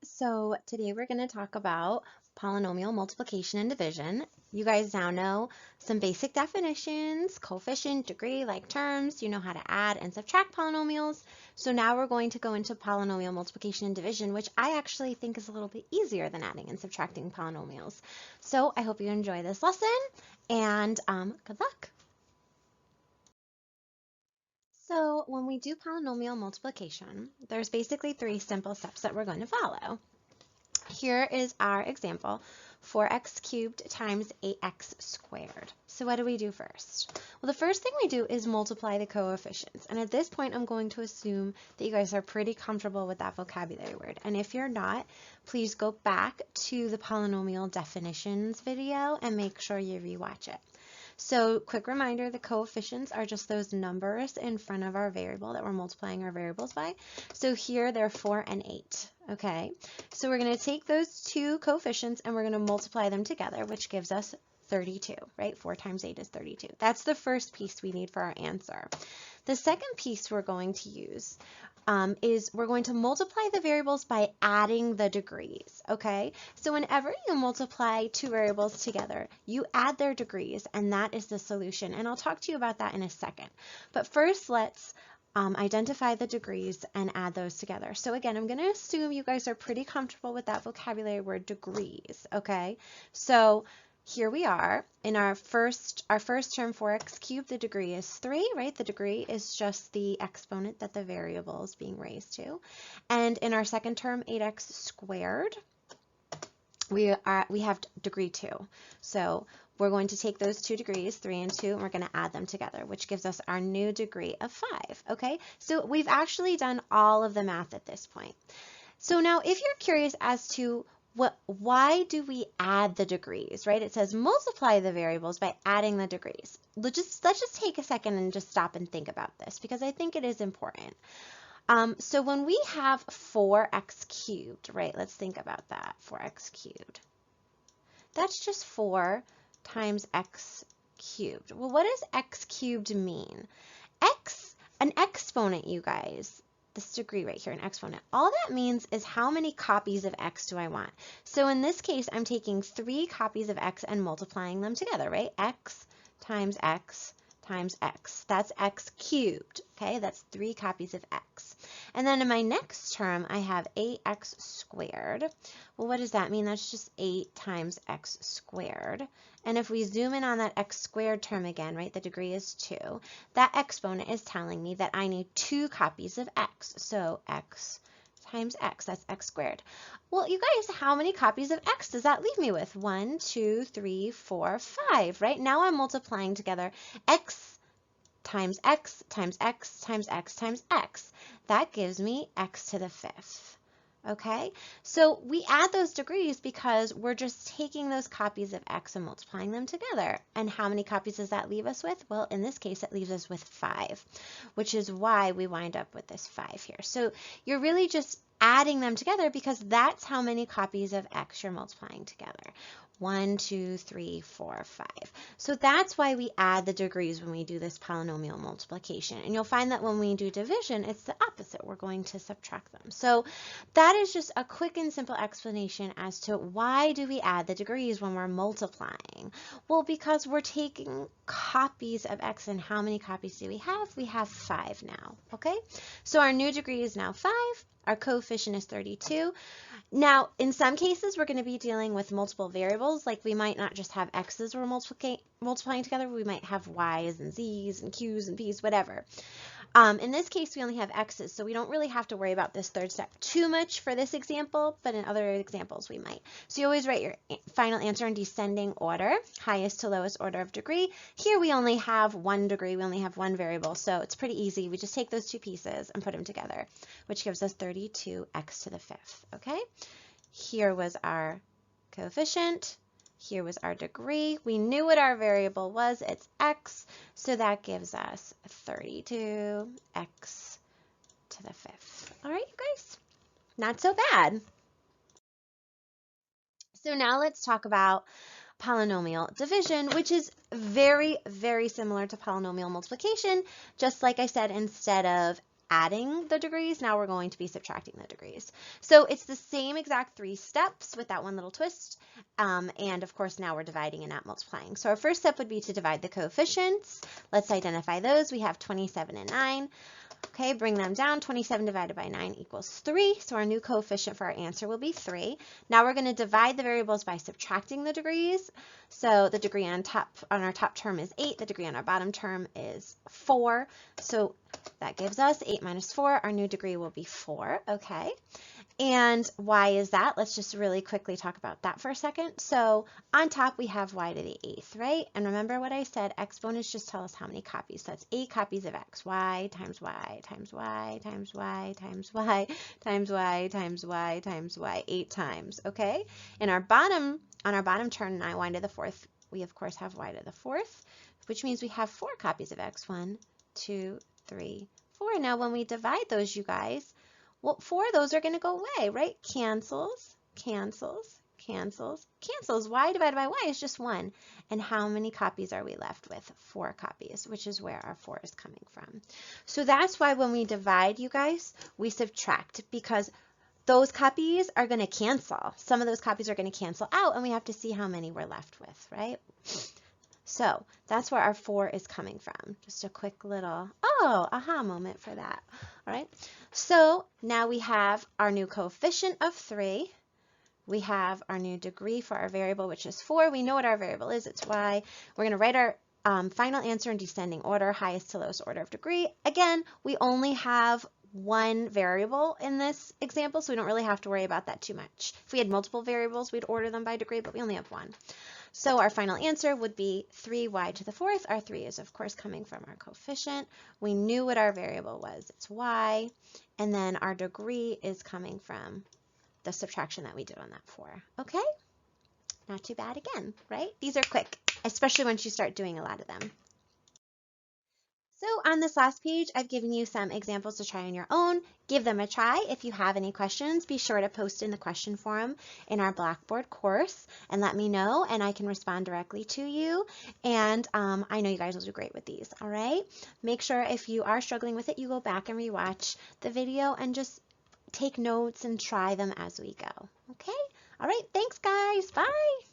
So today we're going to talk about polynomial multiplication and division. You guys now know some basic definitions, coefficient, degree, like terms. You know how to add and subtract polynomials. So now we're going to go into polynomial multiplication and division, which I actually think is a little bit easier than adding and subtracting polynomials. So I hope you enjoy this lesson, and good luck. So when we do polynomial multiplication, there's basically three simple steps that we're going to follow. Here is our example, 4x cubed times 8x squared. So what do we do first? Well, the first thing we do is multiply the coefficients. And at this point, I'm going to assume that you guys are pretty comfortable with that vocabulary word. And if you're not, please go back to the polynomial definitions video and make sure you rewatch it. So quick reminder, the coefficients are just those numbers in front of our variable that we're multiplying our variables by. So here they're 4 and 8, okay? So we're going to take those two coefficients and we're going to multiply them together, which gives us 32, right? 4 times 8 is 32. That's the first piece we need for our answer. The second piece we're going to use is we're going to multiply the variables by adding the degrees, okay? So whenever you multiply two variables together, you add their degrees, and that is the solution. And I'll talk to you about that in a second. But first, let's identify the degrees and add those together. So again, I'm going to assume you guys are pretty comfortable with that vocabulary word degrees, okay? So here we are in our first term, 4x cubed, the degree is 3, right? The degree is just the exponent that the variable is being raised to. And in our second term, 8x squared, we have degree 2. So we're going to take those two degrees, 3 and 2, and we're going to add them together, which gives us our new degree of 5, okay? So we've actually done all of the math at this point. So now if you're curious as to why do we add the degrees, right? It says multiply the variables by adding the degrees. Let's just take a second and just stop and think about this, because I think it is important. So when we have 4x cubed, right? Let's think about that, 4x cubed. That's just 4 times x cubed. Well, what does x cubed mean? An exponent, you guys, this degree right here, an exponent, all that means is how many copies of x do I want? So in this case, I'm taking 3 copies of x and multiplying them together, right? X times x times x. That's x cubed, okay? That's 3 copies of x. And then in my next term, I have 8x squared. Well, what does that mean? That's just 8 times x squared. And if we zoom in on that x squared term again, right, the degree is 2, that exponent is telling me that I need 2 copies of x. So x times x, that's x squared. Well, you guys, how many copies of x does that leave me with? 1, 2, 3, 4, 5, right? Now I'm multiplying together x times x times x times x times x. That gives me x to the 5th. Okay, so we add those degrees because we're just taking those copies of x and multiplying them together. And how many copies does that leave us with? Well, in this case, it leaves us with 5, which is why we wind up with this 5 here. So you're really just adding them together because that's how many copies of x you're multiplying together. 1, 2, 3, 4, 5. So that's why we add the degrees when we do this polynomial multiplication. And you'll find that when we do division, it's the opposite. We're going to subtract them. So that is just a quick and simple explanation as to why do we add the degrees when we're multiplying? Well, because we're taking copies of x, and how many copies do we have? We have 5 now, okay? So our new degree is now 5. Our coefficient is 32. Now, in some cases, we're going to be dealing with multiple variables. Like we might not just have x's we're multiplying together. We might have y's and z's and q's and p's, whatever. In this case, we only have x's, so we don't really have to worry about this third step too much for this example, but in other examples we might. So you always write your final answer in descending order, highest to lowest order of degree. Here we only have 1 degree, we only have 1 variable, so it's pretty easy. We just take those two pieces and put them together, which gives us 32x to the 5th, okay? Here was our coefficient. Here was our degree. We knew what our variable was. It's x, so that gives us 32x to the 5th. All right, you guys, not so bad. So now let's talk about polynomial division, which is very, very similar to polynomial multiplication. Just like I said, instead of adding the degrees, now we're going to be subtracting the degrees. So it's the same exact 3 steps with that one little twist. And of course, now we're dividing and not multiplying. So our first step would be to divide the coefficients. Let's identify those. We have 27 and 9. Okay, bring them down. 27 divided by 9 equals 3. So our new coefficient for our answer will be 3. Now we're going to divide the variables by subtracting the degrees. So the degree on our top term is 8. The degree on our bottom term is 4. So that gives us 8 minus 4. Our new degree will be 4. Okay. And why is that? Let's just really quickly talk about that for a second. So on top we have y to the 8th, right? And remember what I said, exponents just tell us how many copies. So that's 8 copies of x. Y times y times y times y times y times y times y times y 8 times, okay? On our bottom term, 9 y to the 4th, we of course have y to the 4th, which means we have 4 copies of x. 1, 2, 3, 4. Now when we divide those, you guys, well, 4 of those are going to go away, right? Cancels, cancels, cancels, cancels. Y divided by y is just 1. And how many copies are we left with? 4 copies, which is where our 4 is coming from. So that's why when we divide, you guys, we subtract, because those copies are going to cancel. Some of those copies are going to cancel out, and we have to see how many we're left with, right? So that's where our 4 is coming from. Just a quick little, aha moment for that. All right. So now we have our new coefficient of 3. We have our new degree for our variable, which is 4. We know what our variable is. It's y. We're going to write our final answer in descending order, highest to lowest order of degree. Again, we only have one variable in this example, so we don't really have to worry about that too much. If we had multiple variables, we'd order them by degree, but we only have one. So our final answer would be 3y to the 4th. Our 3 is, of course, coming from our coefficient. We knew what our variable was. It's y. And then our degree is coming from the subtraction that we did on that 4. Okay? Not too bad again, right? These are quick, especially once you start doing a lot of them. So on this last page, I've given you some examples to try on your own. Give them a try. If you have any questions, be sure to post in the question forum in our Blackboard course and let me know, and I can respond directly to you. And I know you guys will do great with these, all right? Make sure if you are struggling with it, you go back and rewatch the video and just take notes and try them as we go, okay? All right, thanks guys, bye.